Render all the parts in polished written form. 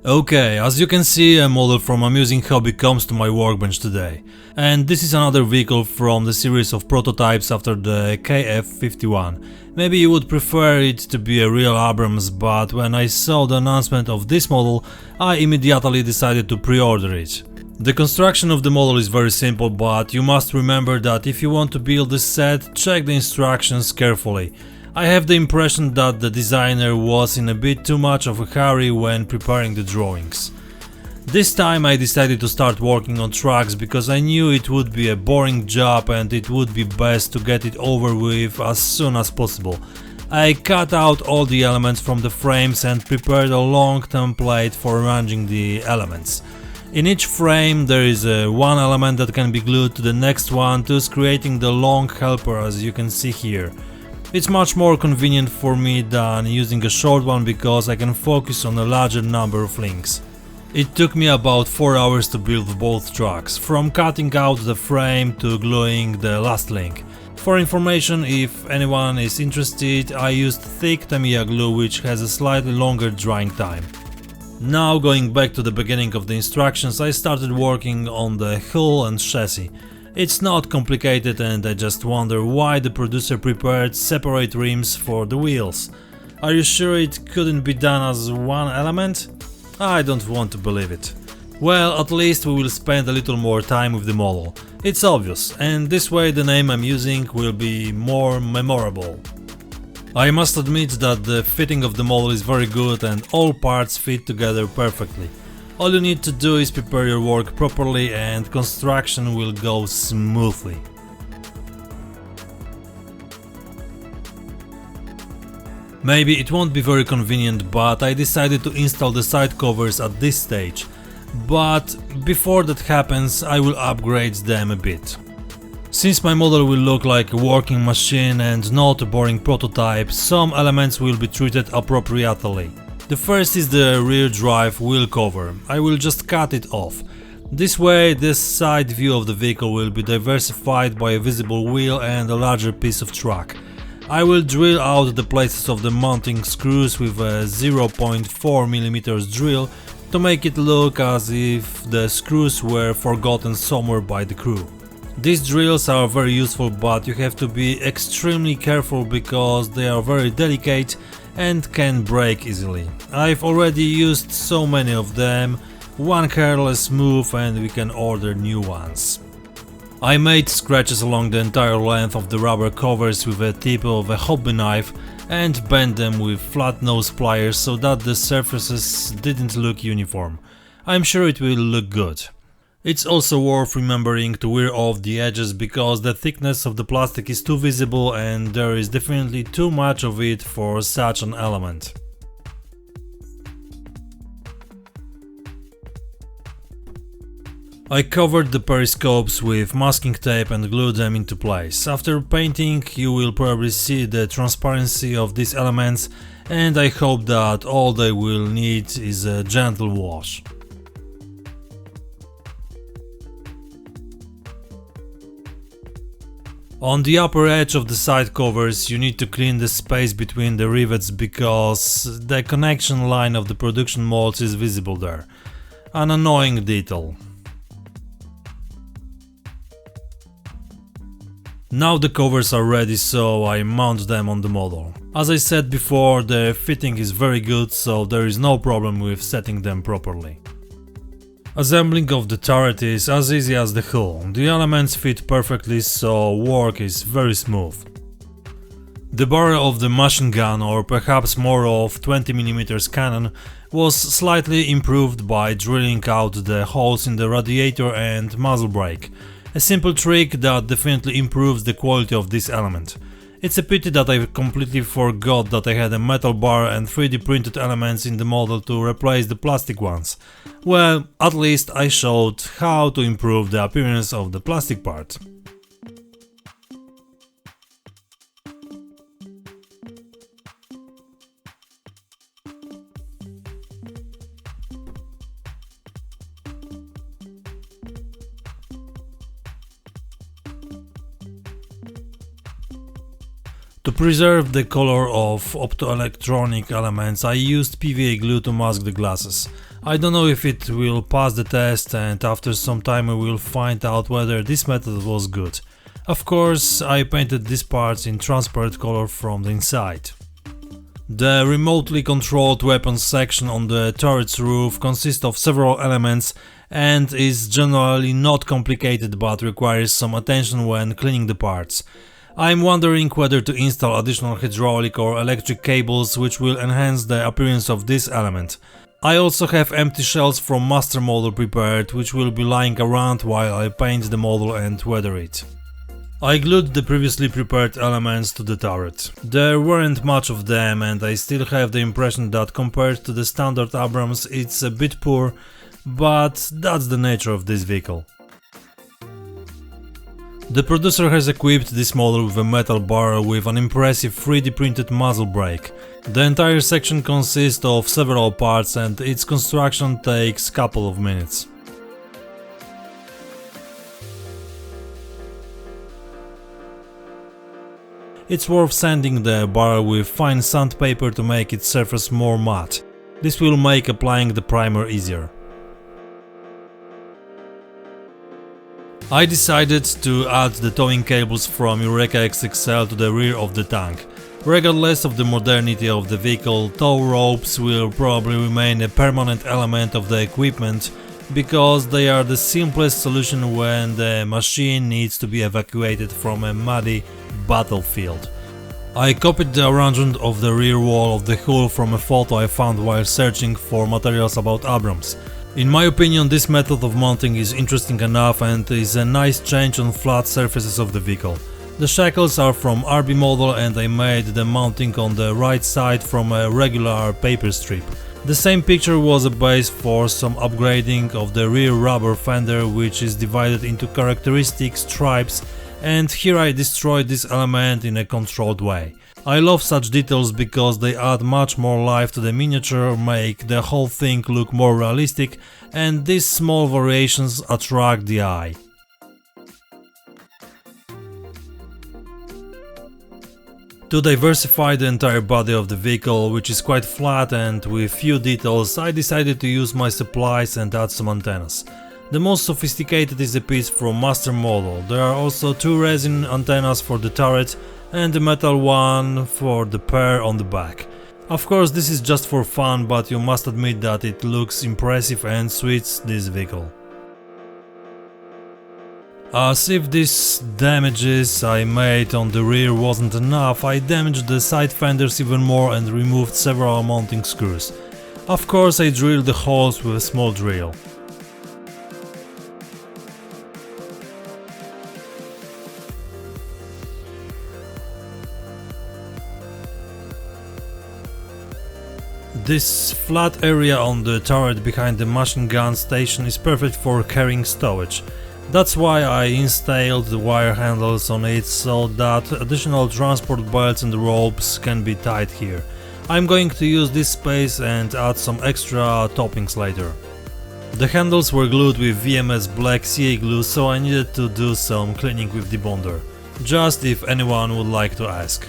Okay, as you can see, a model from Amusing Hobby comes to my workbench today. And this is another vehicle from the series of prototypes after the KF-51. Maybe you would prefer it to be a real Abrams, but when I saw the announcement of this model, I immediately decided to pre-order it. The construction of the model is very simple, but you must remember that if you want to build this set, check the instructions carefully. I have the impression that the designer was in a bit too much of a hurry when preparing the drawings. This time I decided to start working on trucks because I knew it would be a boring job and it would be best to get it over with as soon as possible. I cut out all the elements from the frames and prepared a long template for arranging the elements. In each frame there is one element that can be glued to the next one, thus creating the long helper as you can see here. It's much more convenient for me than using a short one because I can focus on a larger number of links. It took me about 4 hours to build both trucks, from cutting out the frame to gluing the last link. For information, if anyone is interested, I used thick Tamiya glue which has a slightly longer drying time. Now, going back to the beginning of the instructions, I started working on the hull and chassis. It's not complicated and I just wonder why the producer prepared separate rims for the wheels. Are you sure it couldn't be done as one element? I don't want to believe it. Well, at least we will spend a little more time with the model. It's obvious, and this way the name I'm using will be more memorable. I must admit that the fitting of the model is very good and all parts fit together perfectly. All you need to do is prepare your work properly and construction will go smoothly. Maybe it won't be very convenient, but I decided to install the side covers at this stage. But before that happens, I will upgrade them a bit. Since my model will look like a working machine and not a boring prototype, some elements will be treated appropriately. The first is the rear drive wheel cover. I will just cut it off. This way, this side view of the vehicle will be diversified by a visible wheel and a larger piece of track. I will drill out the places of the mounting screws with a 0.4mm drill to make it look as if the screws were forgotten somewhere by the crew. These drills are very useful, but you have to be extremely careful because they are very delicate and can break easily. I've already used so many of them, one careless move and we can order new ones. I made scratches along the entire length of the rubber covers with the tip of a hobby knife and bent them with flat nose pliers so that the surfaces didn't look uniform. I'm sure it will look good. It's also worth remembering to wear off the edges because the thickness of the plastic is too visible and there is definitely too much of it for such an element. I covered the periscopes with masking tape and glued them into place. After painting, you will probably see the transparency of these elements and I hope that all they will need is a gentle wash. On the upper edge of the side covers you need to clean the space between the rivets because the connection line of the production molds is visible there. An annoying detail. Now the covers are ready, so I mount them on the model. As I said before, the fitting is very good, so there is no problem with setting them properly. Assembling of the turret is as easy as the hull. The elements fit perfectly, so work is very smooth. The barrel of the machine gun, or perhaps more of 20mm cannon, was slightly improved by drilling out the holes in the radiator and muzzle brake. A simple trick that definitely improves the quality of this element. It's a pity that I completely forgot that I had a metal bar and 3D printed elements in the model to replace the plastic ones. Well, at least I showed how to improve the appearance of the plastic part. To preserve the color of optoelectronic elements, I used PVA glue to mask the glasses. I don't know if it will pass the test, and after some time we will find out whether this method was good. Of course, I painted these parts in transparent color from the inside. The remotely controlled weapons section on the turret's roof consists of several elements and is generally not complicated but requires some attention when cleaning the parts. I'm wondering whether to install additional hydraulic or electric cables which will enhance the appearance of this element. I also have empty shells from master model prepared, which will be lying around while I paint the model and weather it. I glued the previously prepared elements to the turret. There weren't much of them and I still have the impression that compared to the standard Abrams it's a bit poor, but that's the nature of this vehicle. The producer has equipped this model with a metal barrel with an impressive 3D printed muzzle brake. The entire section consists of several parts and its construction takes a couple of minutes. It's worth sanding the barrel with fine sandpaper to make its surface more matte. This will make applying the primer easier. I decided to add the towing cables from Eureka XXL to the rear of the tank. Regardless of the modernity of the vehicle, tow ropes will probably remain a permanent element of the equipment because they are the simplest solution when the machine needs to be evacuated from a muddy battlefield. I copied the arrangement of the rear wall of the hull from a photo I found while searching for materials about Abrams. In my opinion, this method of mounting is interesting enough and is a nice change on flat surfaces of the vehicle. The shackles are from RB model and I made the mounting on the right side from a regular paper strip. The same picture was a base for some upgrading of the rear rubber fender, which is divided into characteristic stripes, and here I destroyed this element in a controlled way. I love such details because they add much more life to the miniature, make the whole thing look more realistic, and these small variations attract the eye. To diversify the entire body of the vehicle, which is quite flat and with few details, I decided to use my supplies and add some antennas. The most sophisticated is a piece from master model. There are also two resin antennas for the turret and a metal one for the pair on the back. Of course, this is just for fun, but you must admit that it looks impressive and suits this vehicle. As if these damages I made on the rear wasn't enough, I damaged the side fenders even more and removed several mounting screws. Of course, I drilled the holes with a small drill. This flat area on the turret behind the machine gun station is perfect for carrying stowage. That's why I installed the wire handles on it so that additional transport belts and ropes can be tied here. I'm going to use this space and add some extra toppings later. The handles were glued with VMS black CA glue, so I needed to do some cleaning with debonder, just if anyone would like to ask.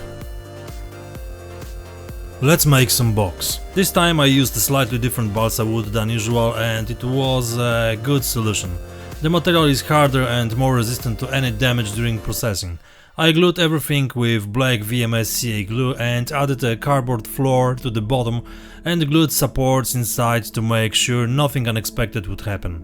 Let's make some box. This time I used a slightly different balsa wood than usual and it was a good solution. The material is harder and more resistant to any damage during processing. I glued everything with black VMS CA glue and added a cardboard floor to the bottom and glued supports inside to make sure nothing unexpected would happen.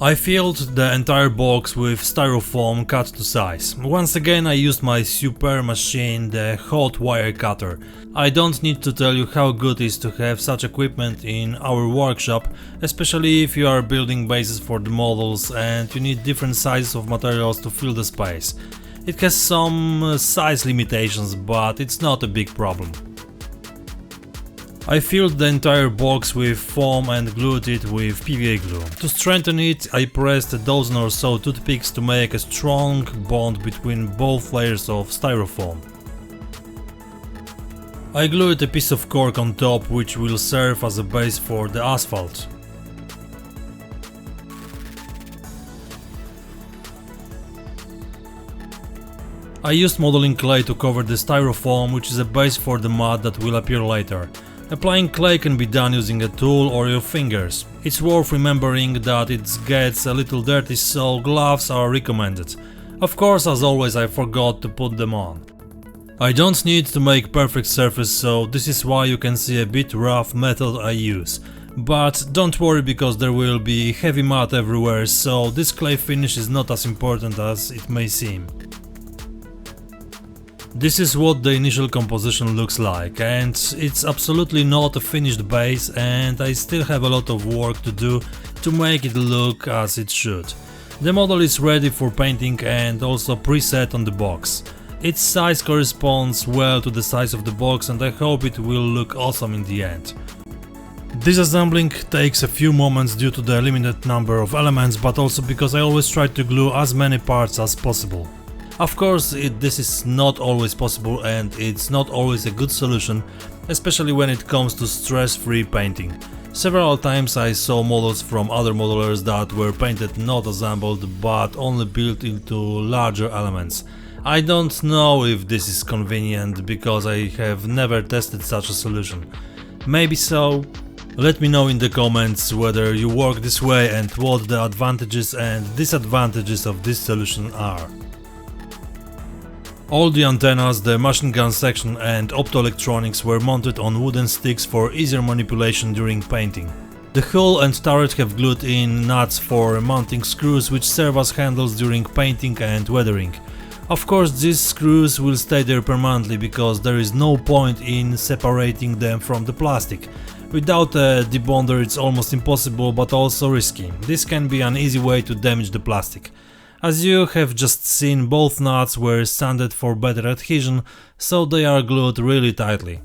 I filled the entire box with styrofoam cut to size. Once again I used my super machine, the hot wire cutter. I don't need to tell you how good it is to have such equipment in our workshop, especially if you are building bases for the models and you need different sizes of materials to fill the space. It has some size limitations, but it's not a big problem. I filled the entire box with foam and glued it with PVA glue. To strengthen it, I pressed a dozen or so toothpicks to make a strong bond between both layers of styrofoam. I glued a piece of cork on top, which will serve as a base for the asphalt. I used modeling clay to cover the styrofoam, which is a base for the mud that will appear later. Applying clay can be done using a tool or your fingers. It's worth remembering that it gets a little dirty, so gloves are recommended. Of course, as always, I forgot to put them on. I don't need to make perfect surface, so this is why you can see a bit rough method I use. But don't worry, because there will be heavy mud everywhere, so this clay finish is not as important as it may seem. This is what the initial composition looks like, and it's absolutely not a finished base, and I still have a lot of work to do to make it look as it should. The model is ready for painting and also preset on the box. Its size corresponds well to the size of the box, and I hope it will look awesome in the end. Disassembling takes a few moments due to the limited number of elements, but also because I always try to glue as many parts as possible. Of course, this is not always possible, and it's not always a good solution, especially when it comes to stress-free painting. Several times I saw models from other modelers that were painted not assembled but only built into larger elements. I don't know if this is convenient, because I have never tested such a solution. Maybe so? Let me know in the comments whether you work this way and what the advantages and disadvantages of this solution are. All the antennas, the machine gun section and optoelectronics were mounted on wooden sticks for easier manipulation during painting. The hull and turret have glued in nuts for mounting screws, which serve as handles during painting and weathering. Of course, these screws will stay there permanently, because there is no point in separating them from the plastic. Without a debonder it's almost impossible, but also risky. This can be an easy way to damage the plastic. As you have just seen, both nuts were sanded for better adhesion, so they are glued really tightly.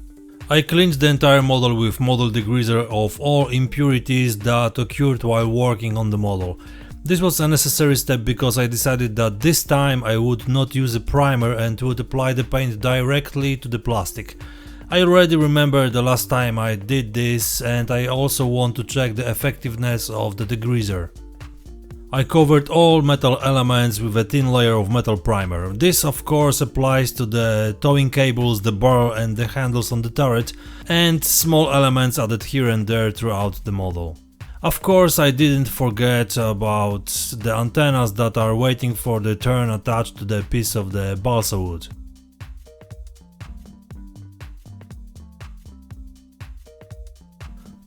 I cleaned the entire model with model degreaser of all impurities that occurred while working on the model. This was a necessary step because I decided that this time I would not use a primer and would apply the paint directly to the plastic. I already remember the last time I did this, and I also want to check the effectiveness of the degreaser. I covered all metal elements with a thin layer of metal primer. This of course applies to the towing cables, the barrel and the handles on the turret, and small elements added here and there throughout the model. Of course, I didn't forget about the antennas that are waiting for the turn attached to the piece of the balsa wood.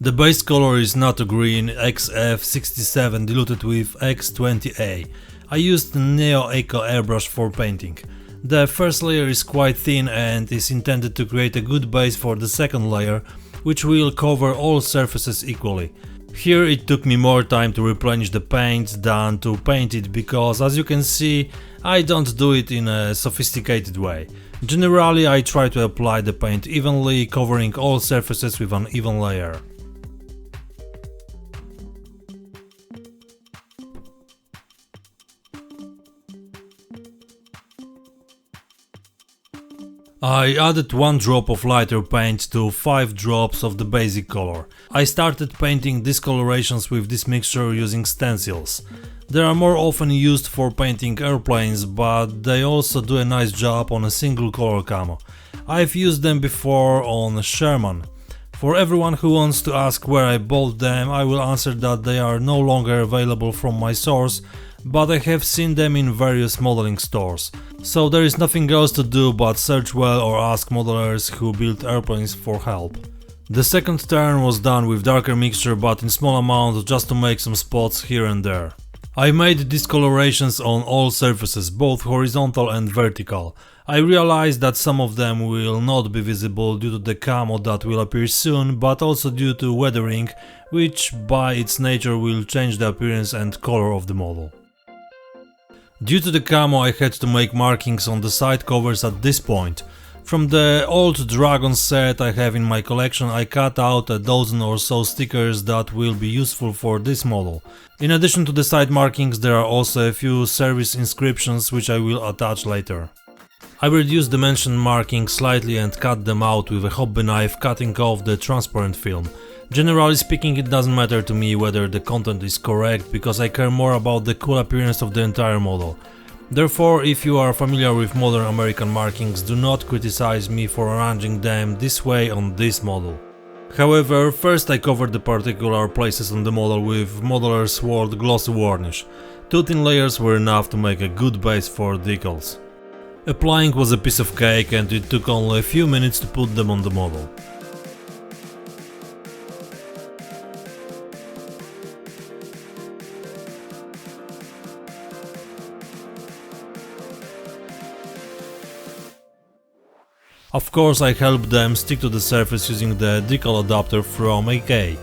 The base color is NATO green XF67 diluted with X20A. I used Neo Eco airbrush for painting. The first layer is quite thin and is intended to create a good base for the second layer, which will cover all surfaces equally. Here it took me more time to replenish the paint than to paint it, because as you can see, I don't do it in a sophisticated way. Generally I try to apply the paint evenly, covering all surfaces with an even layer. I added 1 drop of lighter paint to 5 drops of the basic color. I started painting discolorations with this mixture using stencils. They are more often used for painting airplanes, but they also do a nice job on a single color camo. I've used them before on Sherman. For everyone who wants to ask where I bought them, I will answer that they are no longer available from my source, but I have seen them in various modeling stores. So there is nothing else to do but search well or ask modelers who build airplanes for help. The second turn was done with darker mixture, but in small amounts, just to make some spots here and there. I made discolorations on all surfaces, both horizontal and vertical. I realized that some of them will not be visible due to the camo that will appear soon, but also due to weathering, which by its nature will change the appearance and color of the model. Due to the camo I had to make markings on the side covers at this point. From the old Dragon set I have in my collection, I cut out a dozen or so stickers that will be useful for this model. In addition to the side markings, there are also a few service inscriptions which I will attach later. I reduced the mentioned markings slightly and cut them out with a hobby knife, cutting off the transparent film. Generally speaking, it doesn't matter to me whether the content is correct, because I care more about the cool appearance of the entire model. Therefore, if you are familiar with modern American markings, do not criticize me for arranging them this way on this model. However, first I covered the particular places on the model with Modeler's Sword glossy varnish. 2 thin layers were enough to make a good base for decals. Applying was a piece of cake and it took only a few minutes to put them on the model. Of course, I helped them stick to the surface using the decal adapter from AK.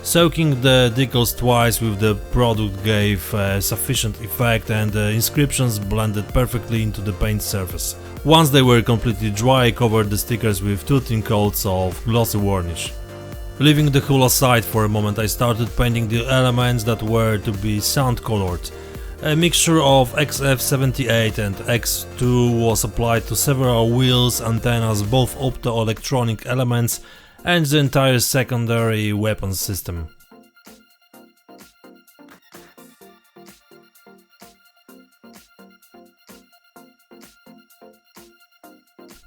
Soaking the decals twice with the product gave sufficient effect and the inscriptions blended perfectly into the paint surface. Once they were completely dry, I covered the stickers with 2 thin coats of glossy varnish. Leaving the hull aside for a moment, I started painting the elements that were to be sand colored. A mixture of XF78 and X2 was applied to several wheels, antennas, both optoelectronic elements and the entire secondary weapons system.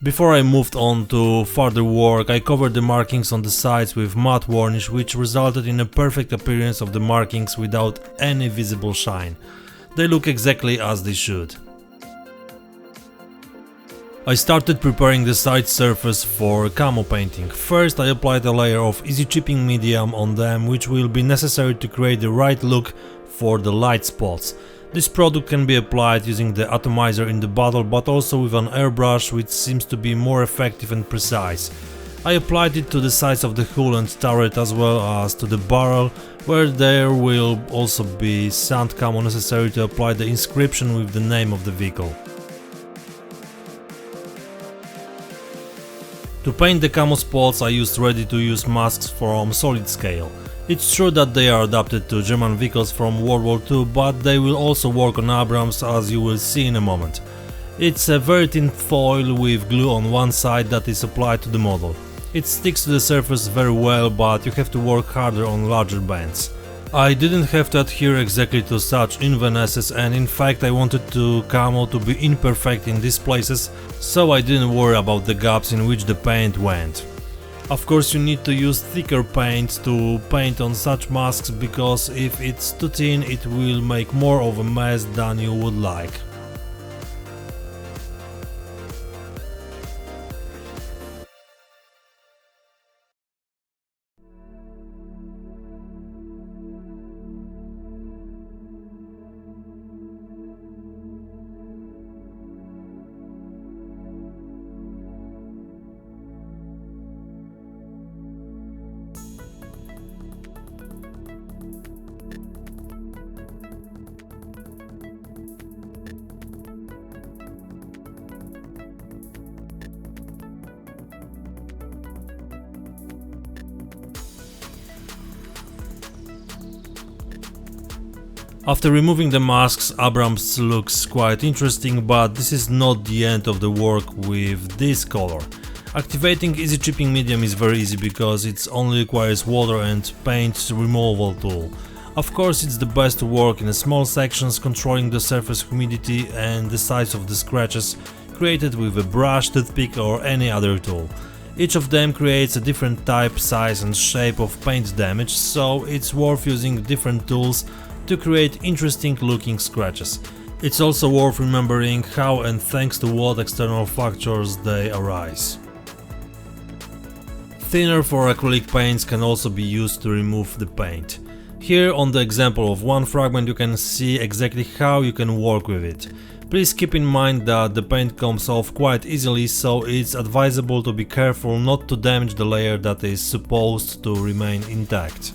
Before I moved on to further work, I covered the markings on the sides with matte varnish, which resulted in a perfect appearance of the markings without any visible shine. They look exactly as they should. I started preparing the side surface for camo painting. First I applied a layer of easy chipping medium on them, which will be necessary to create the right look for the light spots. This product can be applied using the atomizer in the bottle, but also with an airbrush, which seems to be more effective and precise. I applied it to the sides of the hull and turret as well as to the barrel, where there will also be sand camo necessary to apply the inscription with the name of the vehicle. To paint the camo spots, I used ready-to-use masks from Solid Scale. It's true that they are adapted to German vehicles from World War II, but they will also work on Abrams, as you will see in a moment. It's a very thin foil with glue on one side that is applied to the model. It sticks to the surface very well, but you have to work harder on larger bands. I didn't have to adhere exactly to such invenesses, and in fact I wanted the camo to be imperfect in these places, so I didn't worry about the gaps in which the paint went. Of course you need to use thicker paint to paint on such masks, because if it's too thin it will make more of a mess than you would like. After removing the masks, Abrams looks quite interesting, but this is not the end of the work with this color. Activating easy chipping medium is very easy because it only requires water and paint removal tool. Of course it's the best to work in small sections, controlling the surface humidity and the size of the scratches created with a brush, toothpick or any other tool. Each of them creates a different type, size and shape of paint damage, so it's worth using different tools to create interesting looking scratches. It's also worth remembering how and thanks to what external factors they arise. Thinner for acrylic paints can also be used to remove the paint. Here on the example of one fragment you can see exactly how you can work with it. Please keep in mind that the paint comes off quite easily, so it's advisable to be careful not to damage the layer that is supposed to remain intact.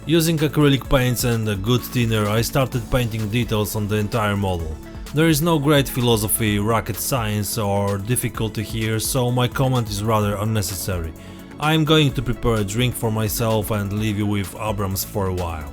Using acrylic paints and a good thinner, I started painting details on the entire model. There is no great philosophy, rocket science or difficulty here, so my comment is rather unnecessary. I am going to prepare a drink for myself and leave you with Abrams for a while.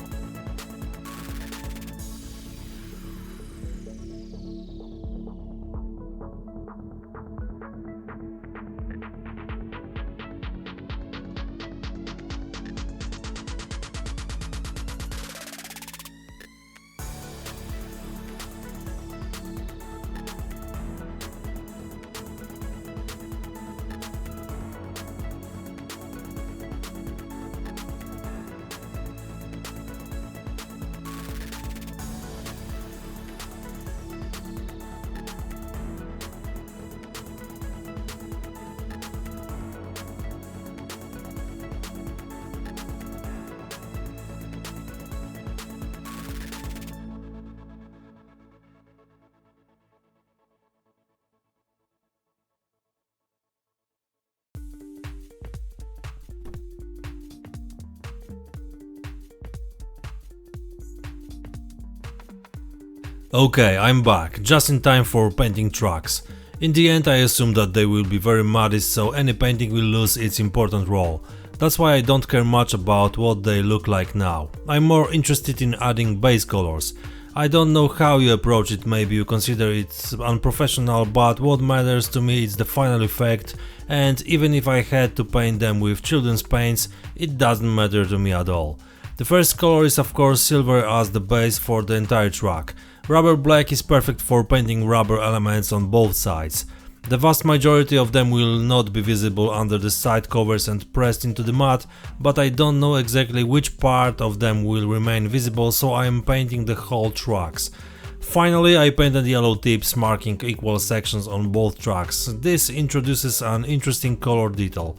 Okay, I'm back, just in time for painting trucks. In the end I assume that they will be very muddy, so any painting will lose its important role. That's why I don't care much about what they look like now. I'm more interested in adding base colors. I don't know how you approach it, maybe you consider it unprofessional, but what matters to me is the final effect, and even if I had to paint them with children's paints, it doesn't matter to me at all. The first color is of course silver as the base for the entire truck. Rubber black is perfect for painting rubber elements on both sides. The vast majority of them will not be visible under the side covers and pressed into the mud, but I don't know exactly which part of them will remain visible, so I am painting the whole trucks. Finally, I painted yellow tips marking equal sections on both trucks. This introduces an interesting color detail.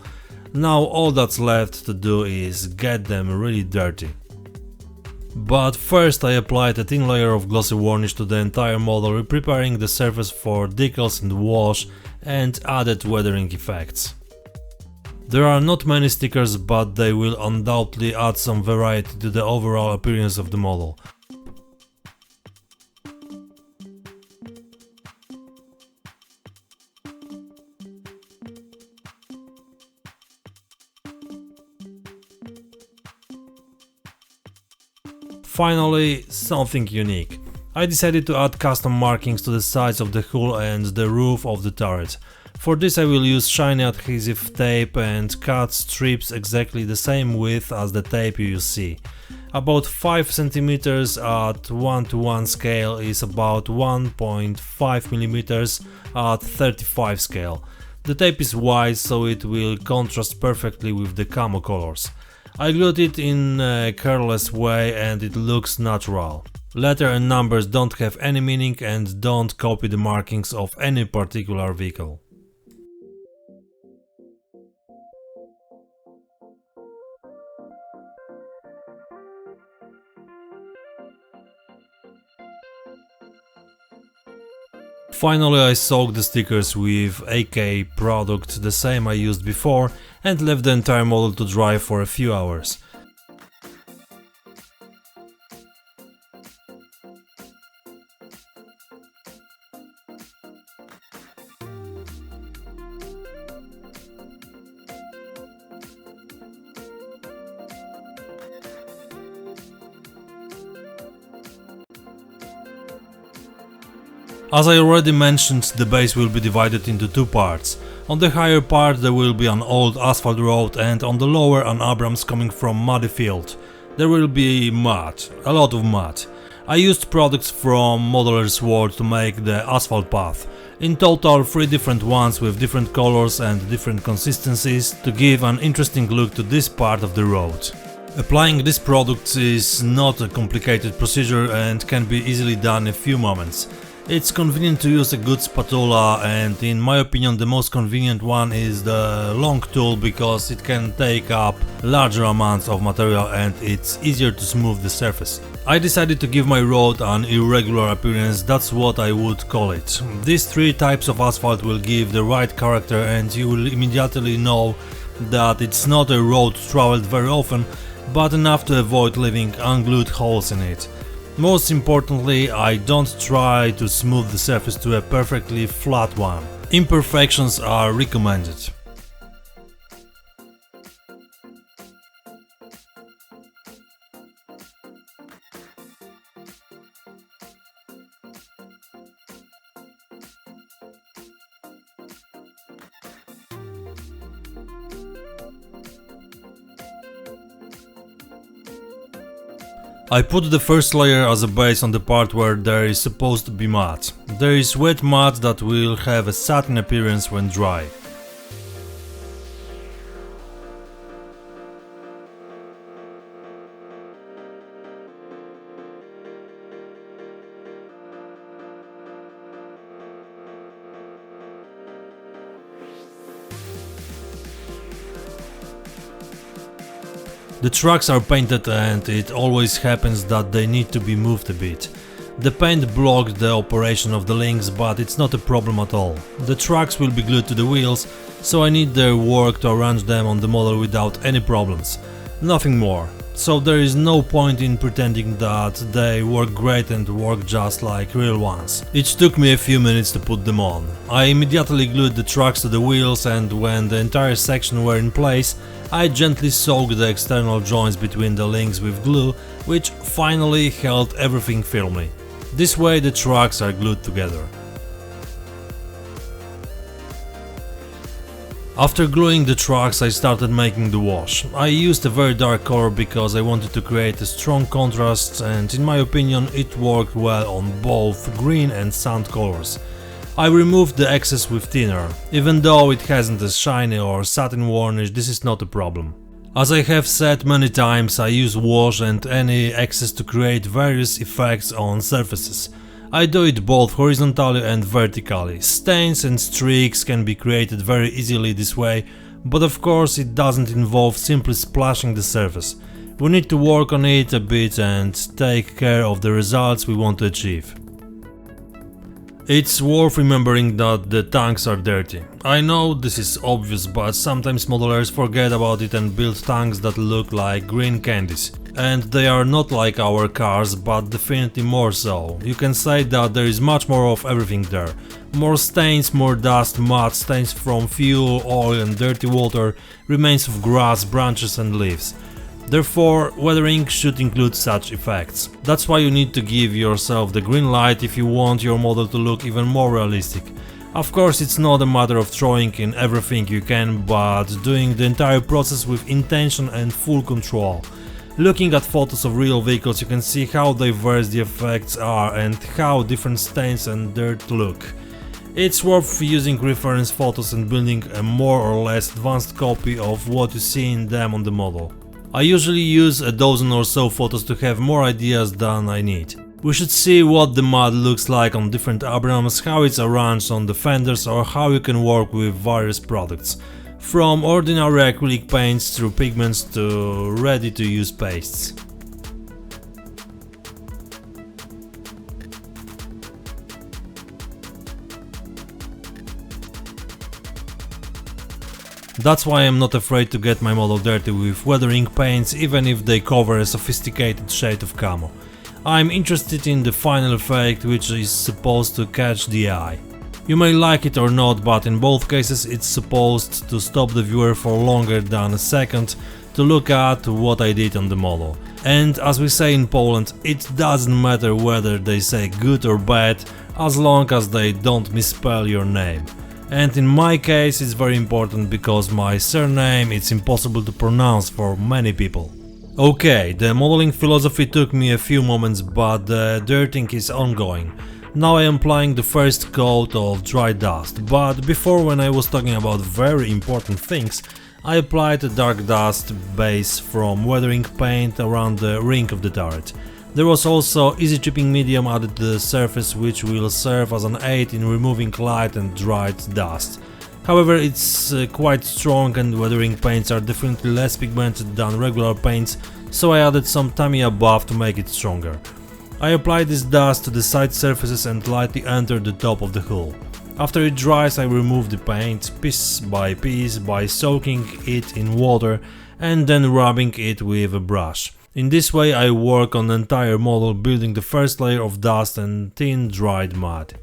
Now all that's left to do is get them really dirty. But first I applied a thin layer of glossy varnish to the entire model, preparing the surface for decals and wash and added weathering effects. There are not many stickers, but they will undoubtedly add some variety to the overall appearance of the model. Finally, something unique. I decided to add custom markings to the sides of the hull and the roof of the turret. For this I will use shiny adhesive tape and cut strips exactly the same width as the tape you see. About 5 cm at 1:1 scale is about 1.5 mm at 35 scale. The tape is white, so it will contrast perfectly with the camo colors. I glued it in a careless way and it looks natural. Letter and numbers don't have any meaning and don't copy the markings of any particular vehicle. Finally I soaked the stickers with AK product, the same I used before, and left the entire model to dry for a few hours. As I already mentioned, the base will be divided into two parts. On the higher part there will be an old asphalt road and on the lower an Abrams coming from muddy field. There will be mud, a lot of mud. I used products from Modeler's World to make the asphalt path. In total 3 different ones with different colors and different consistencies to give an interesting look to this part of the road. Applying these products is not a complicated procedure and can be easily done in a few moments. It's convenient to use a good spatula, and in my opinion the most convenient one is the long tool because it can take up larger amounts of material and it's easier to smooth the surface. I decided to give my road an irregular appearance, that's what I would call it. These 3 types of asphalt will give the right character and you will immediately know that it's not a road traveled very often, but enough to avoid leaving unglued holes in it. Most importantly, I don't try to smooth the surface to a perfectly flat one. Imperfections are recommended. I put the first layer as a base on the part where there is supposed to be matte. There is wet matte that will have a satin appearance when dry. The trucks are painted and it always happens that they need to be moved a bit. The paint blocked the operation of the links, but it's not a problem at all. The trucks will be glued to the wheels, so I need their work to arrange them on the model without any problems. Nothing more. So there is no point in pretending that they work great and work just like real ones. It took me a few minutes to put them on. I immediately glued the trucks to the wheels, and when the entire section were in place, I gently soaked the external joints between the links with glue, which finally held everything firmly. This way the trucks are glued together. After gluing the trucks, I started making the wash. I used a very dark color because I wanted to create a strong contrast, and in my opinion it worked well on both green and sand colors. I removed the excess with thinner. Even though it hasn't a shiny or satin varnish, this is not a problem. As I have said many times, I use wash and any excess to create various effects on surfaces. I do it both horizontally and vertically. Stains and streaks can be created very easily this way, but of course it doesn't involve simply splashing the surface. We need to work on it a bit and take care of the results we want to achieve. It's worth remembering that the tanks are dirty. I know this is obvious, but sometimes modelers forget about it and build tanks that look like green candies. And they are not like our cars, but definitely more so. You can say that there is much more of everything there. More stains, more dust, mud, stains from fuel, oil and dirty water, remains of grass, branches and leaves. Therefore, weathering should include such effects. That's why you need to give yourself the green light if you want your model to look even more realistic. Of course, it's not a matter of throwing in everything you can, but doing the entire process with intention and full control. Looking at photos of real vehicles, you can see how diverse the effects are and how different stains and dirt look. It's worth using reference photos and building a more or less advanced copy of what you see in them on the model. I usually use a dozen or so photos to have more ideas than I need. We should see what the mud looks like on different Abrams, how it's arranged on the fenders, or how you can work with various products. From ordinary acrylic paints through pigments to ready-to-use pastes. That's why I'm not afraid to get my model dirty with weathering paints, even if they cover a sophisticated shade of camo. I'm interested in the final effect, which is supposed to catch the eye. You may like it or not, but in both cases it's supposed to stop the viewer for longer than a second to look at what I did on the model. And as we say in Poland, it doesn't matter whether they say good or bad, as long as they don't misspell your name. And in my case it's very important because my surname is impossible to pronounce for many people. Okay, the modeling philosophy took me a few moments, but the dirting is ongoing. Now I am applying the first coat of dry dust, but before, when I was talking about very important things, I applied a dark dust base from weathering paint around the ring of the turret. There was also easy chipping medium added to the surface, which will serve as an aid in removing light and dried dust. However, it's quite strong and weathering paints are definitely less pigmented than regular paints, so I added some Tamiya buff to make it stronger. I applied this dust to the side surfaces and lightly entered the top of the hull. After it dries, I remove the paint piece by soaking it in water and then rubbing it with a brush. In this way I work on the entire model, building the first layer of dust and thin dried mud.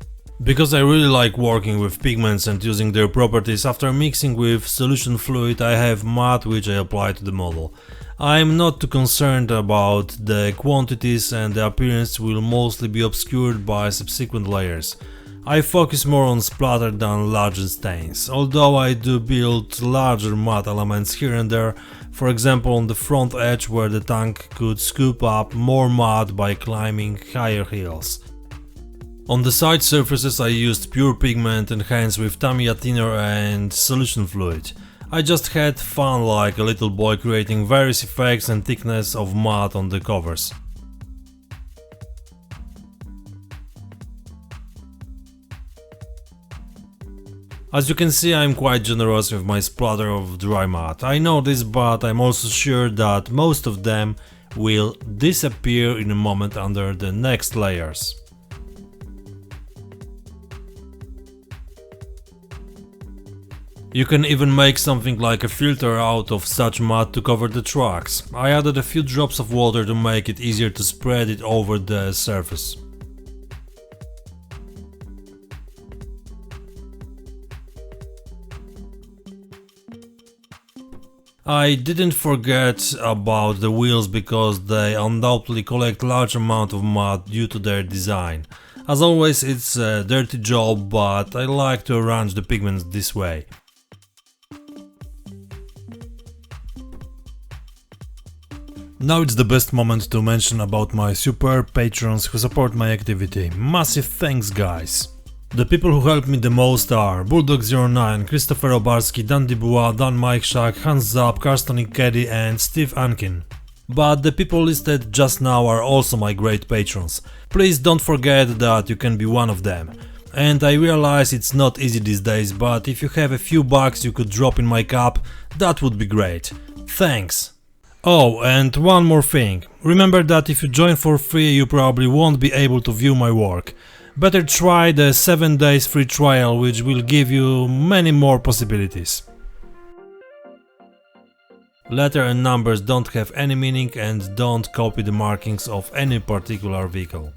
Because I really like working with pigments and using their properties, after mixing with solution fluid I have mud which I apply to the model. I am not too concerned about the quantities, and the appearance will mostly be obscured by subsequent layers. I focus more on splatter than larger stains, although I do build larger mud elements here and there, for example on the front edge where the tank could scoop up more mud by climbing higher hills. On the side surfaces I used pure pigment enhanced with Tamiya thinner and solution fluid. I just had fun like a little boy, creating various effects and thickness of mud on the covers. As you can see, I'm quite generous with my splatter of dry mud. I know this, but I'm also sure that most of them will disappear in a moment under the next layers. You can even make something like a filter out of such mud to cover the tracks. I added a few drops of water to make it easier to spread it over the surface. I didn't forget about the wheels because they undoubtedly collect large amount of mud due to their design. As always, it's a dirty job, but I like to arrange the pigments this way. Now it's the best moment to mention about my superb patrons who support my activity. Massive thanks, guys! The people who help me the most are Bulldog09, Christopher Obarski, Dan Dibua, Dan Mikeshak, Hans Zap, Karsten Ikedi and Steve Ankin. But the people listed just now are also my great patrons. Please don't forget that you can be one of them. And I realize it's not easy these days, but if you have a few bucks you could drop in my cup, that would be great. Thanks! Oh, and one more thing. Remember that if you join for free you probably won't be able to view my work. Better try the 7 days free trial, which will give you many more possibilities. Letter and numbers don't have any meaning, and don't copy the markings of any particular vehicle.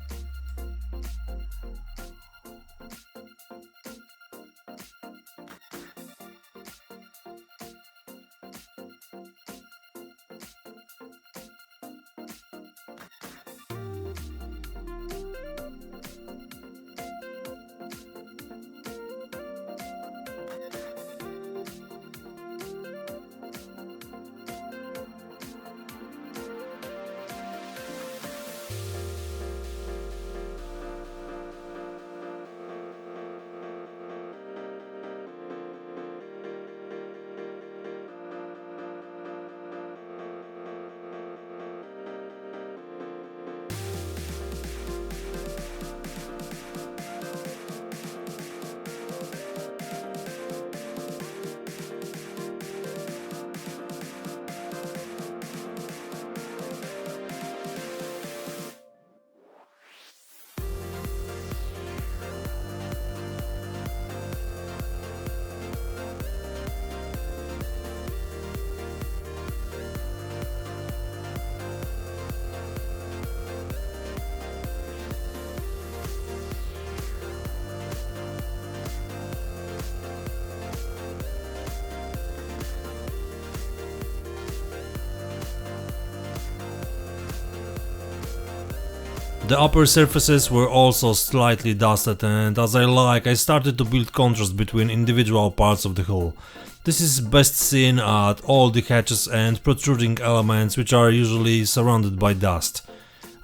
The upper surfaces were also slightly dusted, and as I started to build contrast between individual parts of the hull. This is best seen at all the hatches and protruding elements, which are usually surrounded by dust.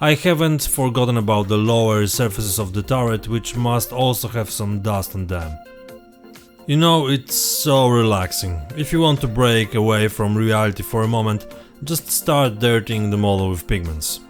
I haven't forgotten about the lower surfaces of the turret, which must also have some dust on them. You know, it's so relaxing. If you want to break away from reality for a moment, just start dirtying the model with pigments.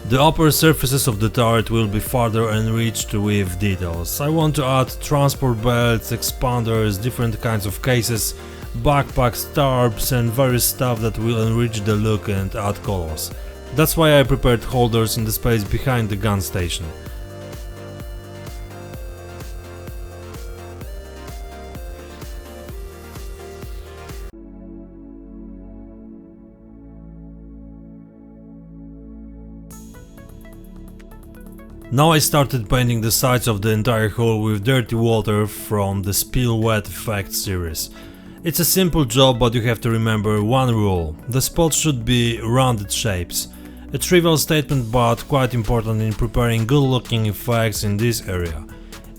The upper surfaces of the turret will be further enriched with details. I want to add transport belts, expanders, different kinds of cases, backpacks, tarps and various stuff that will enrich the look and add colors. That's why I prepared holders in the space behind the gun station. Now I started painting the sides of the entire hull with dirty water from the Spill Wet Effect series. It's a simple job, but you have to remember one rule: the spots should be rounded shapes. A trivial statement, but quite important in preparing good looking effects in this area.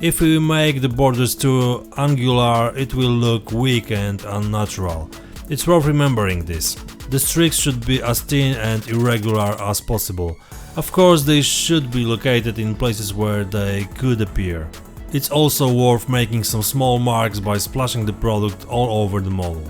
If we make the borders too angular, it will look weak and unnatural. It's worth remembering this. The streaks should be as thin and irregular as possible. Of course, they should be located in places where they could appear. It's also worth making some small marks by splashing the product all over the model.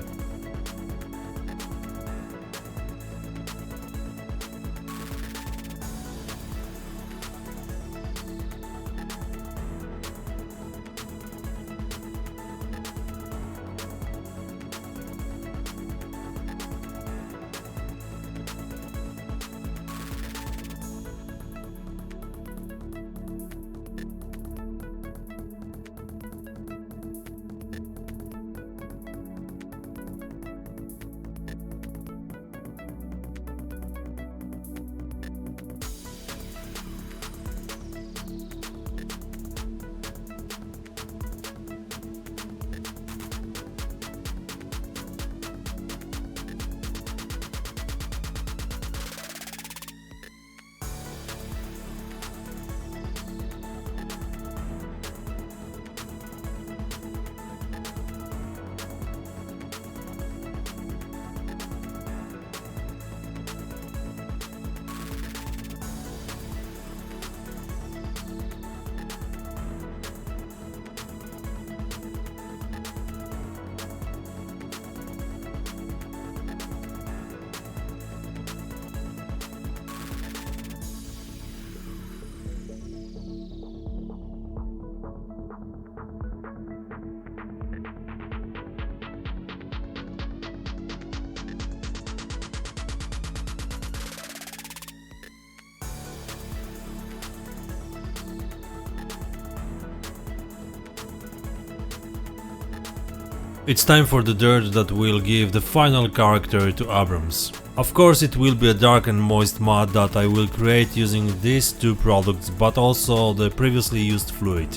It's time for the dirt that will give the final character to Abrams. Of course, it will be a dark and moist mud that I will create using these two products, but also the previously used fluid.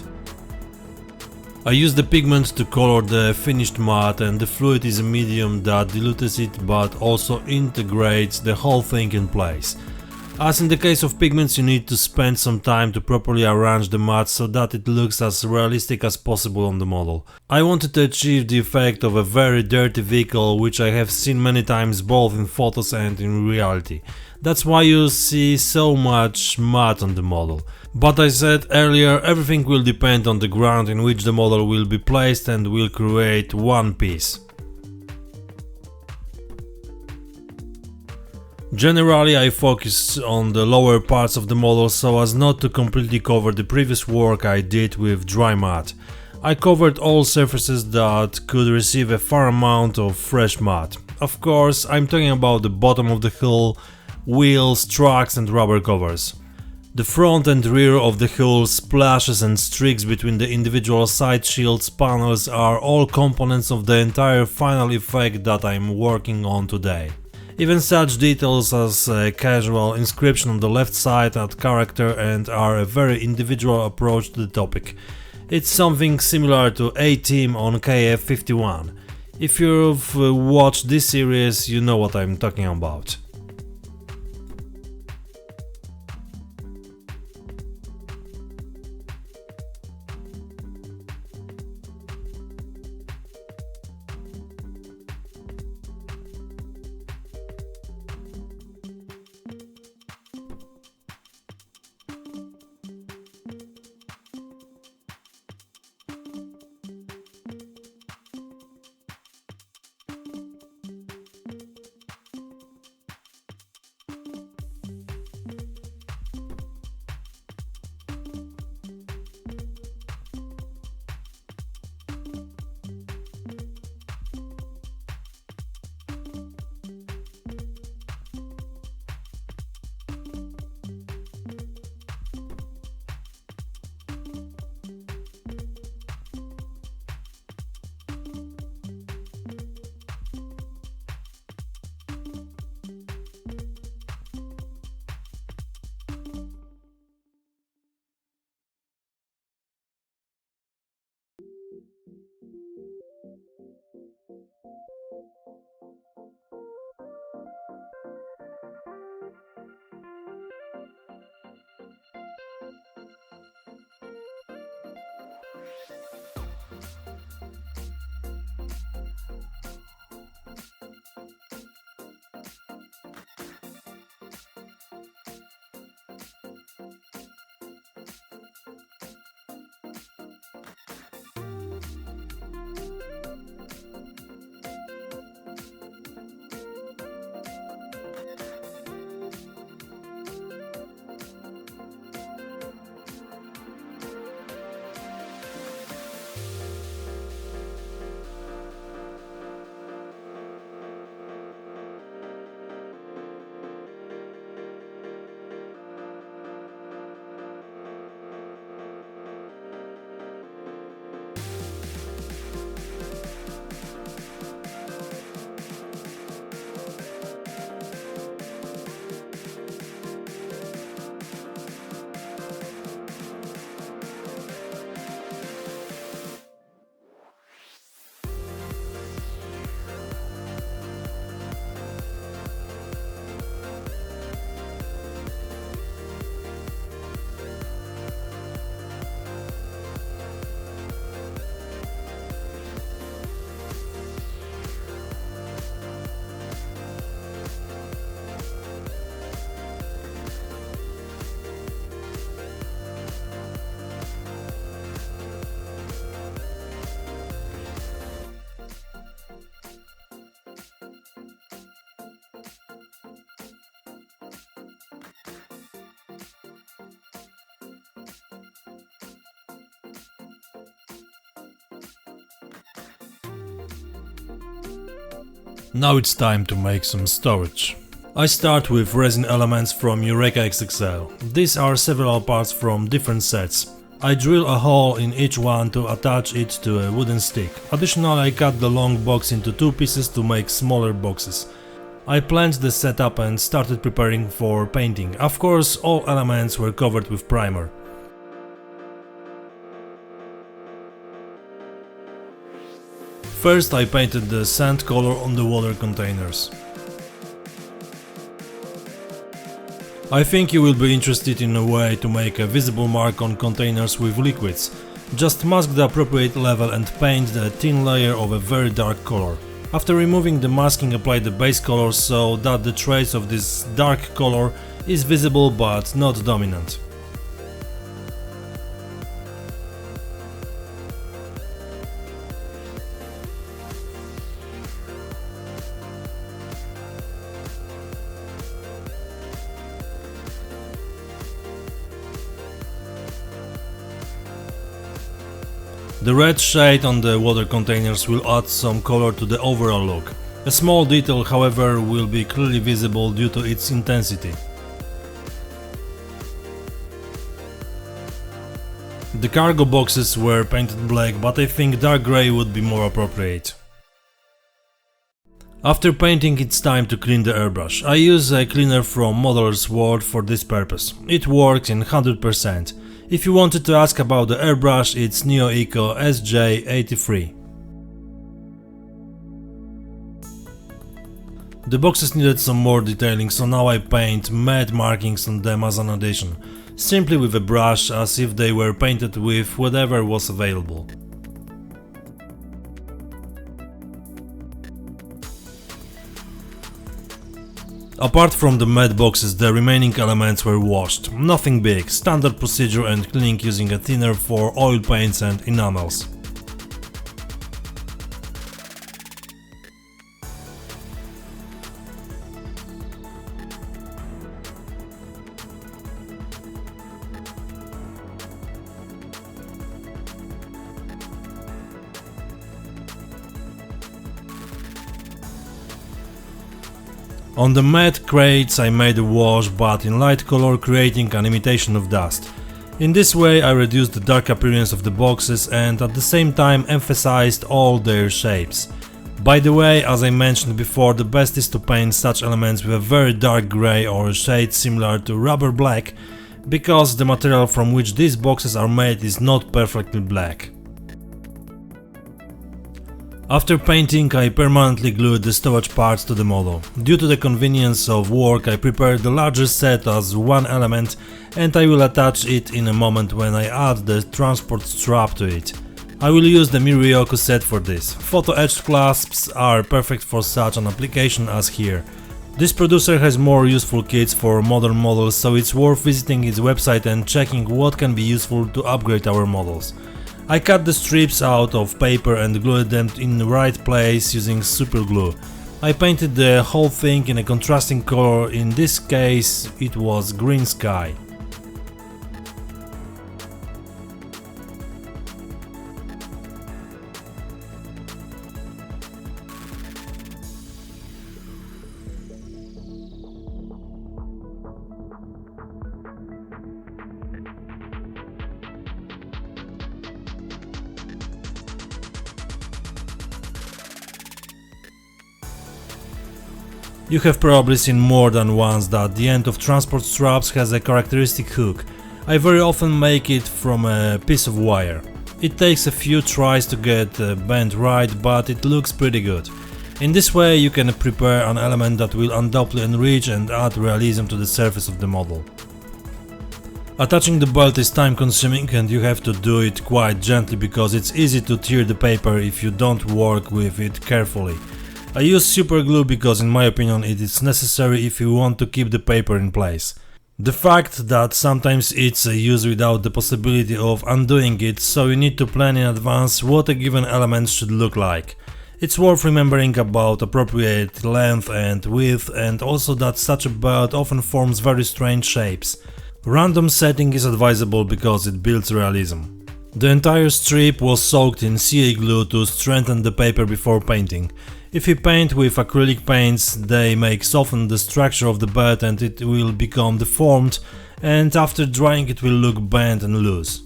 I use the pigment to color the finished mud, and the fluid is a medium that dilutes it but also integrates the whole thing in place. As in the case of pigments, you need to spend some time to properly arrange the mud so that it looks as realistic as possible on the model. I wanted to achieve the effect of a very dirty vehicle, which I have seen many times both in photos and in reality. That's why you see so much mud on the model. But I said earlier, everything will depend on the ground in which the model will be placed and will create one piece. Generally, I focus on the lower parts of the model so as not to completely cover the previous work I did with dry mud. I covered all surfaces that could receive a fair amount of fresh mud. Of course, I'm talking about the bottom of the hull, wheels, tracks and rubber covers. The front and rear of the hull, splashes and streaks between the individual side shields panels are all components of the entire final effect that I'm working on today. Even such details as a casual inscription on the left side add character and are a very individual approach to the topic. It's something similar to A-Team on KF-51. If you've watched this series, you know what I'm talking about. Now it's time to make some storage. I start with resin elements from Eureka XXL. These are several parts from different sets. I drill a hole in each one to attach it to a wooden stick. Additionally, I cut the long box into two pieces to make smaller boxes. I planned the setup and started preparing for painting. Of course, all elements were covered with primer. First I painted the sand color on the water containers. I think you will be interested in a way to make a visible mark on containers with liquids. Just mask the appropriate level and paint the thin layer of a very dark color. After removing the masking, apply the base color so that the trace of this dark color is visible but not dominant. The red shade on the water containers will add some color to the overall look. A small detail, however, will be clearly visible due to its intensity. The cargo boxes were painted black, but I think dark grey would be more appropriate. After painting, it's time to clean the airbrush. I use a cleaner from Modeler's World for this purpose. It works in 100%. If you wanted to ask about the airbrush, it's Neo Eco SJ83. The boxes needed some more detailing, so now I paint matte markings on them as an addition, simply with a brush, as if they were painted with whatever was available. Apart from the matte boxes, the remaining elements were washed. Nothing big, standard procedure and cleaning using a thinner for oil paints and enamels. On the matte crates I made a wash, but in light color, creating an imitation of dust. In this way I reduced the dark appearance of the boxes and at the same time emphasized all their shapes. By the way, as I mentioned before, the best is to paint such elements with a very dark grey or a shade similar to rubber black, because the material from which these boxes are made is not perfectly black. After painting, I permanently glued the stowage parts to the model. Due to the convenience of work, I prepared the larger set as one element, and I will attach it in a moment when I add the transport strap to it. I will use the Mirioku set for this. Photo-etched clasps are perfect for such an application as here. This producer has more useful kits for modern models, so it's worth visiting its website and checking what can be useful to upgrade our models. I cut the strips out of paper and glued them in the right place using super glue. I painted the whole thing in a contrasting color, in this case it was green sky. You have probably seen more than once that the end of transport straps has a characteristic hook. I very often make it from a piece of wire. It takes a few tries to get bent right, but it looks pretty good. In this way you can prepare an element that will undoubtedly enrich and add realism to the surface of the model. Attaching the belt is time consuming and you have to do it quite gently because it's easy to tear the paper if you don't work with it carefully. I use super glue because in my opinion it is necessary if you want to keep the paper in place. The fact that sometimes it's used without the possibility of undoing it, so you need to plan in advance what a given element should look like. It's worth remembering about appropriate length and width, and also that such a belt often forms very strange shapes. Random setting is advisable because it builds realism. The entire strip was soaked in CA glue to strengthen the paper before painting. If you paint with acrylic paints, they may soften the structure of the belt and it will become deformed, and after drying it will look bent and loose.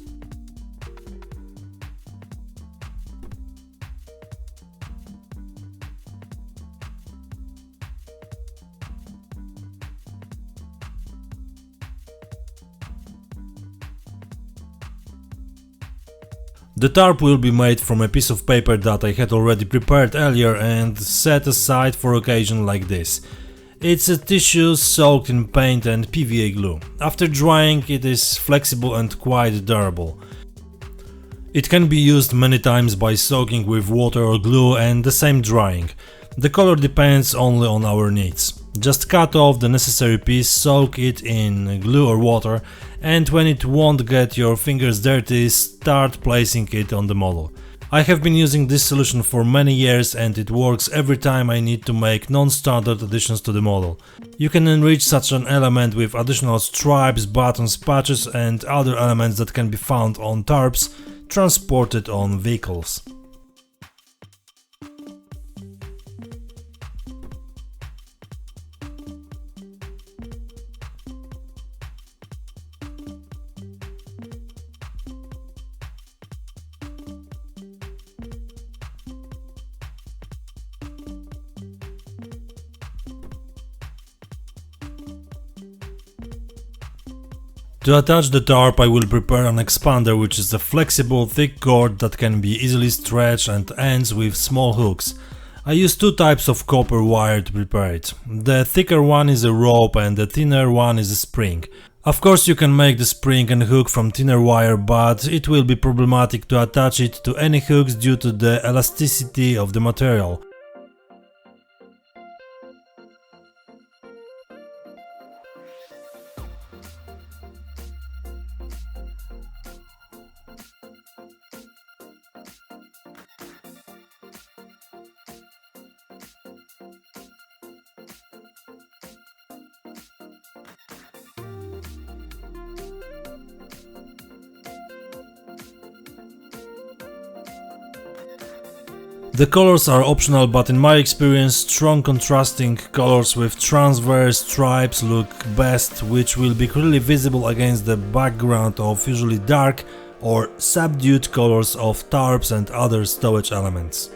The tarp will be made from a piece of paper that I had already prepared earlier and set aside for occasion like this. It's a tissue soaked in paint and PVA glue. After drying it is flexible and quite durable. It can be used many times by soaking with water or glue and the same drying. The color depends only on our needs. Just cut off the necessary piece, soak it in glue or water, and when it won't get your fingers dirty, start placing it on the model. I have been using this solution for many years and it works every time I need to make non-standard additions to the model. You can enrich such an element with additional stripes, buttons, patches and other elements that can be found on tarps transported on vehicles. To attach the tarp I will prepare an expander, which is a flexible thick cord that can be easily stretched and ends with small hooks. I use two types of copper wire to prepare it. The thicker one is a rope and the thinner one is a spring. Of course you can make the spring and hook from thinner wire, but it will be problematic to attach it to any hooks due to the elasticity of the material. The colors are optional, but in my experience strong contrasting colors with transverse stripes look best, which will be clearly visible against the background of usually dark or subdued colors of tarps and other stowage elements.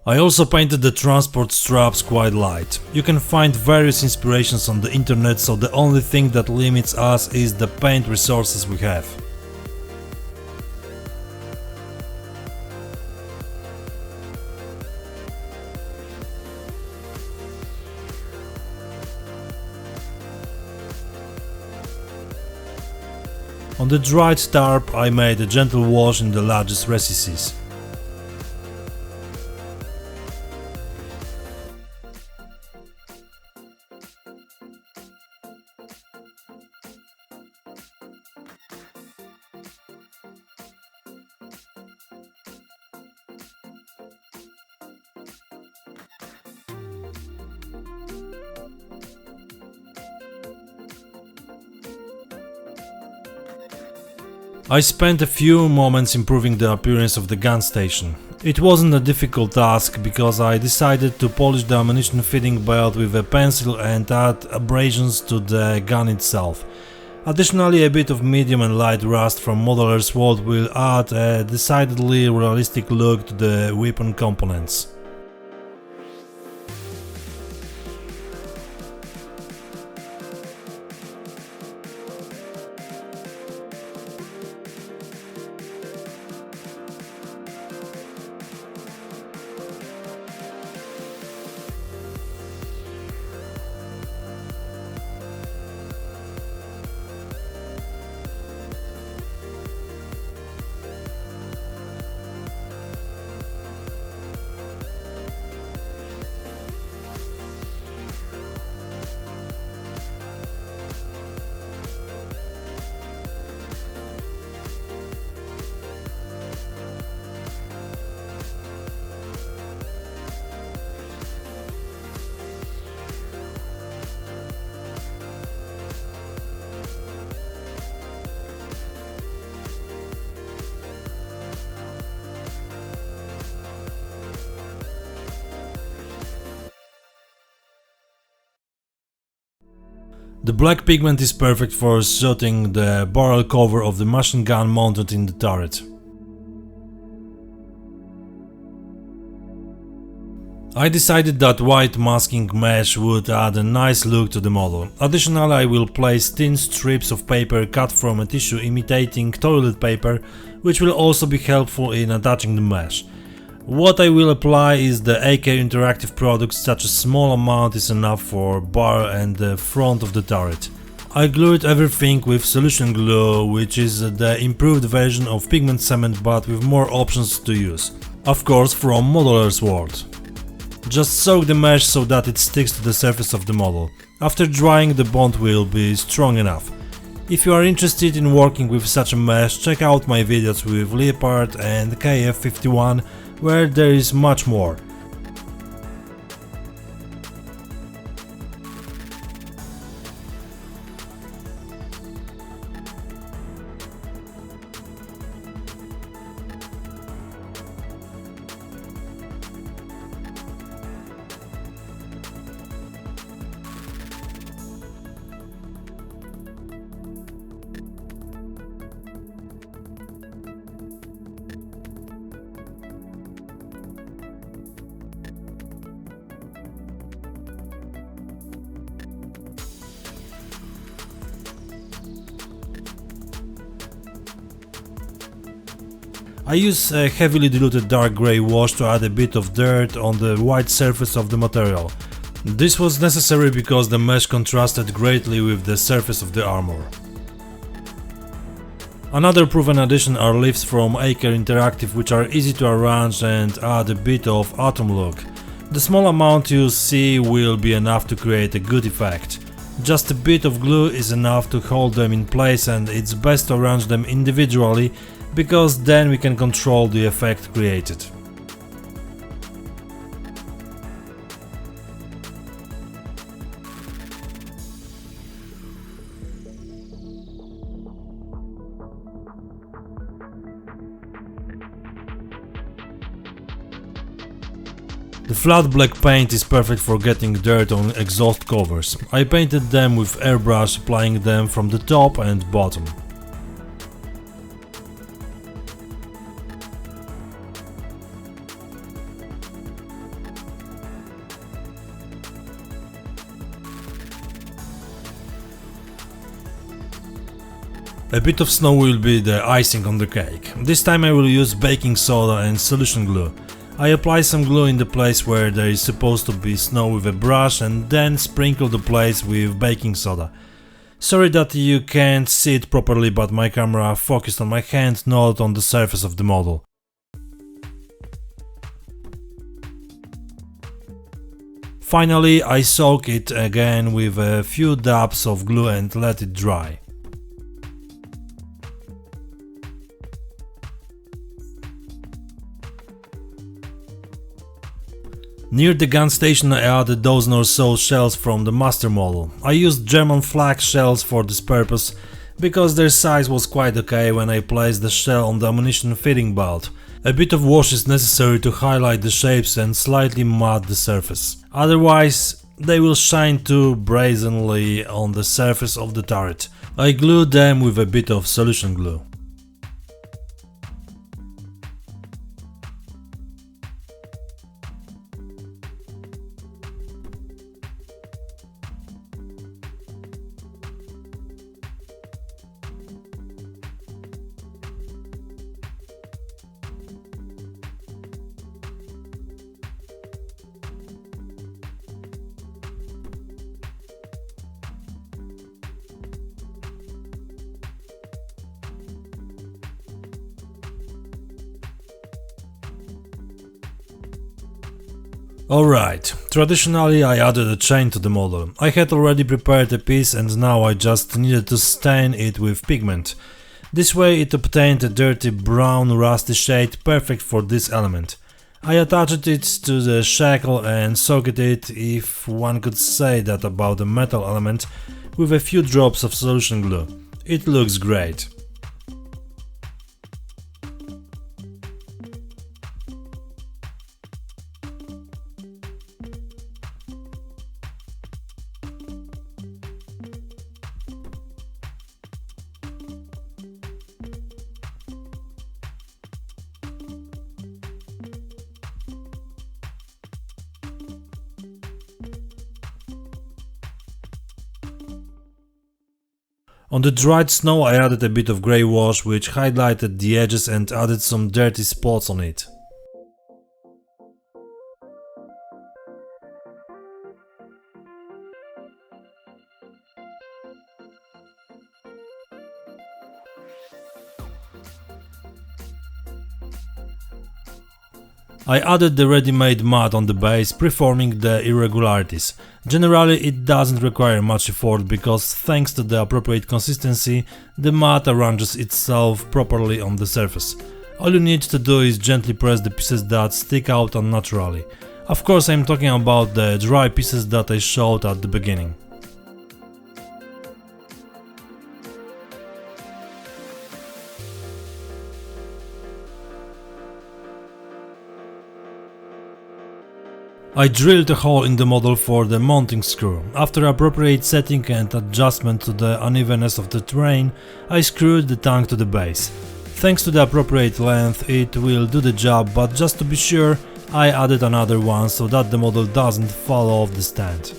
I also painted the transport straps quite light. You can find various inspirations on the internet, so the only thing that limits us is the paint resources we have. On the dried tarp I made a gentle wash in the largest recesses. I spent a few moments improving the appearance of the gun station. It wasn't a difficult task because I decided to polish the ammunition feeding belt with a pencil and add abrasions to the gun itself. Additionally, a bit of medium and light rust from Modeler's Vault will add a decidedly realistic look to the weapon components. The black pigment is perfect for shooting the barrel cover of the machine gun mounted in the turret. I decided that white masking mesh would add a nice look to the model. Additionally, I will place thin strips of paper cut from a tissue imitating toilet paper, which will also be helpful in attaching the mesh. What I will apply is the AK interactive products. Such a small amount is enough for bar and the front of the turret. I glued everything with solution glue, which is the improved version of pigment cement but with more options to use. Of course from Modeler's Vault. Just soak the mesh so that it sticks to the surface of the model. After drying, the bond will be strong enough. If you are interested in working with such a mesh, check out my videos with Leopard and KF51, where there is much more. I use a heavily diluted dark grey wash to add a bit of dirt on the white surface of the material. This was necessary because the mesh contrasted greatly with the surface of the armor. Another proven addition are leaves from AK Interactive, which are easy to arrange and add a bit of autumn look. The small amount you see will be enough to create a good effect. Just a bit of glue is enough to hold them in place, and it's best to arrange them individually, because then we can control the effect created. The flat black paint is perfect for getting dirt on exhaust covers. I painted them with airbrush, applying them from the top and bottom. A bit of snow will be the icing on the cake. This time I will use baking soda and solution glue. I apply some glue in the place where there is supposed to be snow with a brush and then sprinkle the place with baking soda. Sorry that you can't see it properly, but my camera focused on my hand, not on the surface of the model. Finally, I soak it again with a few dabs of glue and let it dry. Near the gun station I added dozen or so shells from the master model. I used German flag shells for this purpose, because their size was quite okay when I placed the shell on the ammunition fitting belt. A bit of wash is necessary to highlight the shapes and slightly matte the surface. Otherwise, they will shine too brazenly on the surface of the turret. I glued them with a bit of solution glue. Alright, traditionally I added a chain to the model. I had already prepared a piece and now I just needed to stain it with pigment. This way it obtained a dirty brown rusty shade perfect for this element. I attached it to the shackle and soaked it, if one could say that about a metal element, with a few drops of solution glue. It looks great. On the dried snow I added a bit of grey wash which highlighted the edges and added some dirty spots on it. I added the ready-made mud on the base, preforming the irregularities. Generally it doesn't require much effort because thanks to the appropriate consistency, the mud arranges itself properly on the surface. All you need to do is gently press the pieces that stick out unnaturally. Of course I'm talking about the dry pieces that I showed at the beginning. I drilled a hole in the model for the mounting screw. After appropriate setting and adjustment to the unevenness of the terrain, I screwed the tank to the base. Thanks to the appropriate length it will do the job, but just to be sure I added another one so that the model doesn't fall off the stand.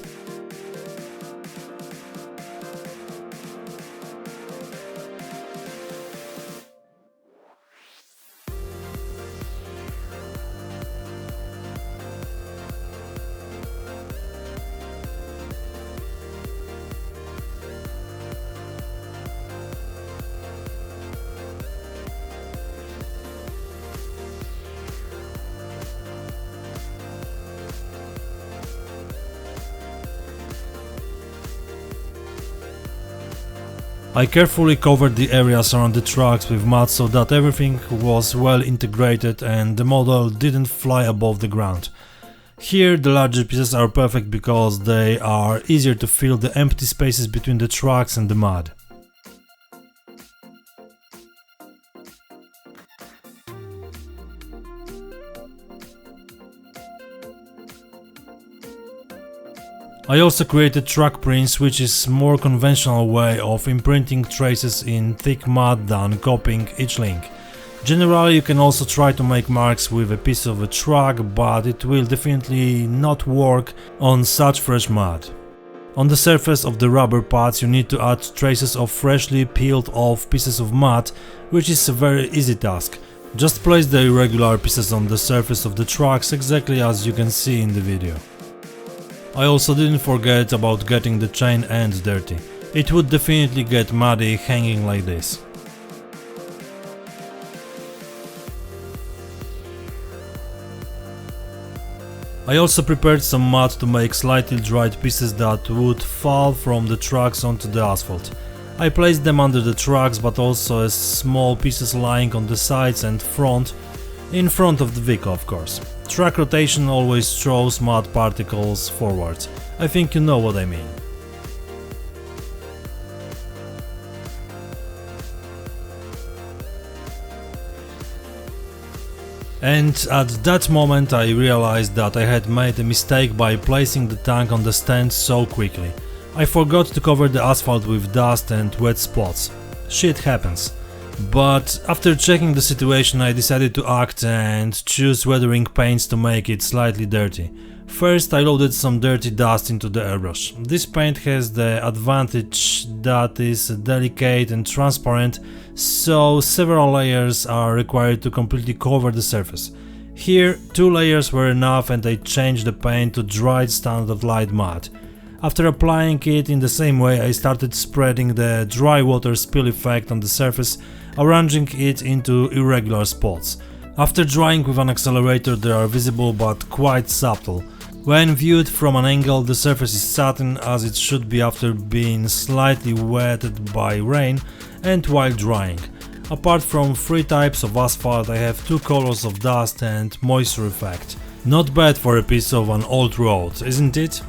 I carefully covered the areas around the tracks with mud so that everything was well integrated and the model didn't fly above the ground. Here the larger pieces are perfect because they are easier to fill the empty spaces between the tracks and the mud. I also created track prints, which is a more conventional way of imprinting traces in thick mud than copying each link. Generally you can also try to make marks with a piece of a track, but it will definitely not work on such fresh mud. On the surface of the rubber parts you need to add traces of freshly peeled off pieces of mud, which is a very easy task. Just place the irregular pieces on the surface of the trucks exactly as you can see in the video. I also didn't forget about getting the chain end dirty. It would definitely get muddy hanging like this. I also prepared some mud to make slightly dried pieces that would fall from the trucks onto the asphalt. I placed them under the trucks, but also as small pieces lying on the sides and front, in front of the vehicle of course. Truck rotation always throws mud particles forward. I think you know what I mean. And at that moment I realized that I had made a mistake by placing the tank on the stand so quickly. I forgot to cover the asphalt with dust and wet spots. Shit happens. But after checking the situation I decided to act and choose weathering paints to make it slightly dirty. First I loaded some dirty dust into the airbrush. This paint has the advantage that is delicate and transparent, so several layers are required to completely cover the surface. Here 2 layers were enough and I changed the paint to dried standard light mud. After applying it in the same way I started spreading the dry water spill effect on the surface, arranging it into irregular spots. After drying with an accelerator they are visible but quite subtle. When viewed from an angle the surface is satin as it should be after being slightly wetted by rain and while drying. Apart from 3 types of asphalt I have 2 colors of dust and moisture effect. Not bad for a piece of an old road, isn't it?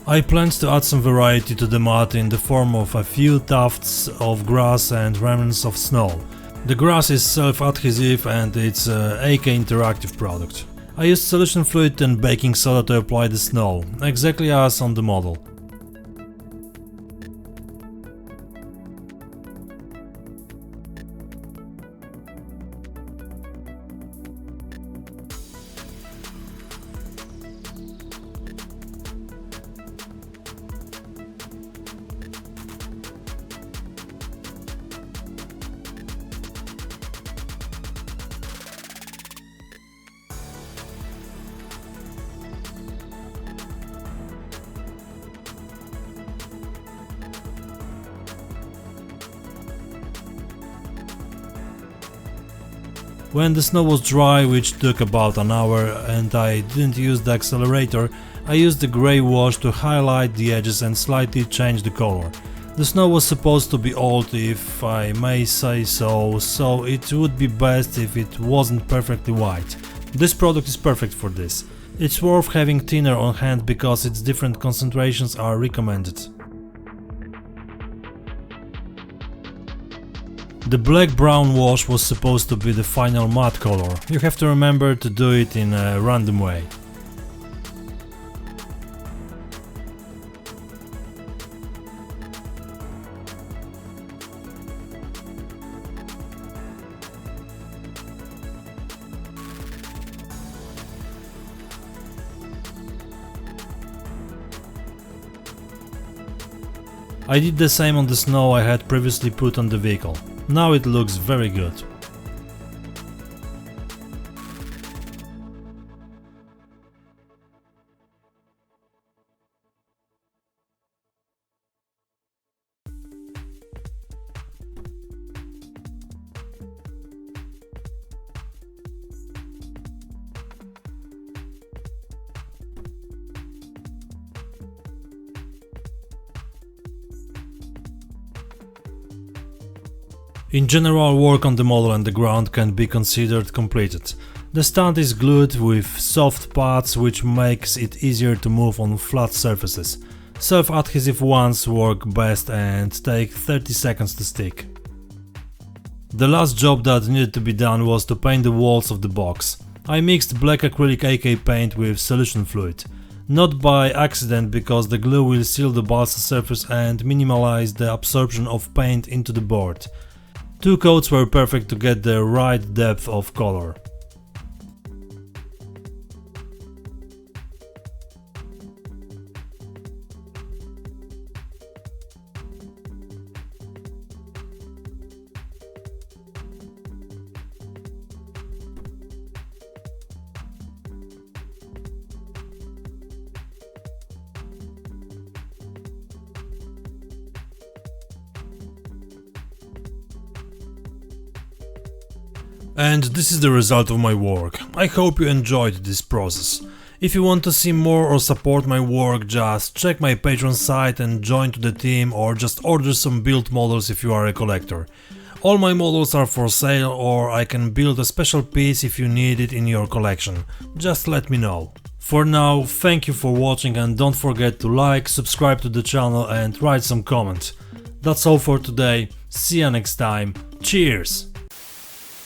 I planned to add some variety to the mud in the form of a few tufts of grass and remnants of snow. The grass is self-adhesive and it's a AK interactive product. I used solution fluid and baking soda to apply the snow, exactly as on the model. When the snow was dry, which took about an hour, and I didn't use the accelerator, I used the grey wash to highlight the edges and slightly change the color. The snow was supposed to be old, if I may say so it would be best if it wasn't perfectly white. This product is perfect for this. It's worth having thinner on hand because its different concentrations are recommended. The black-brown wash was supposed to be the final matte color. You have to remember to do it in a random way. I did the same on the snow I had previously put on the vehicle. Now it looks very good. In general, work on the model and the ground can be considered completed. The stand is glued with soft pads, which makes it easier to move on flat surfaces. Self-adhesive ones work best and take 30 seconds to stick. The last job that needed to be done was to paint the walls of the box. I mixed black acrylic AK paint with solution fluid. Not by accident, because the glue will seal the balsa surface and minimize the absorption of paint into the board. 2 coats were perfect to get the right depth of color. And this is the result of my work. I hope you enjoyed this process. If you want to see more or support my work, just check my Patreon site and join to the team, or just order some build models if you are a collector. All my models are for sale, or I can build a special piece if you need it in your collection. Just let me know. For now, thank you for watching, and don't forget to like, subscribe to the channel and write some comments. That's all for today. See you next time. Cheers!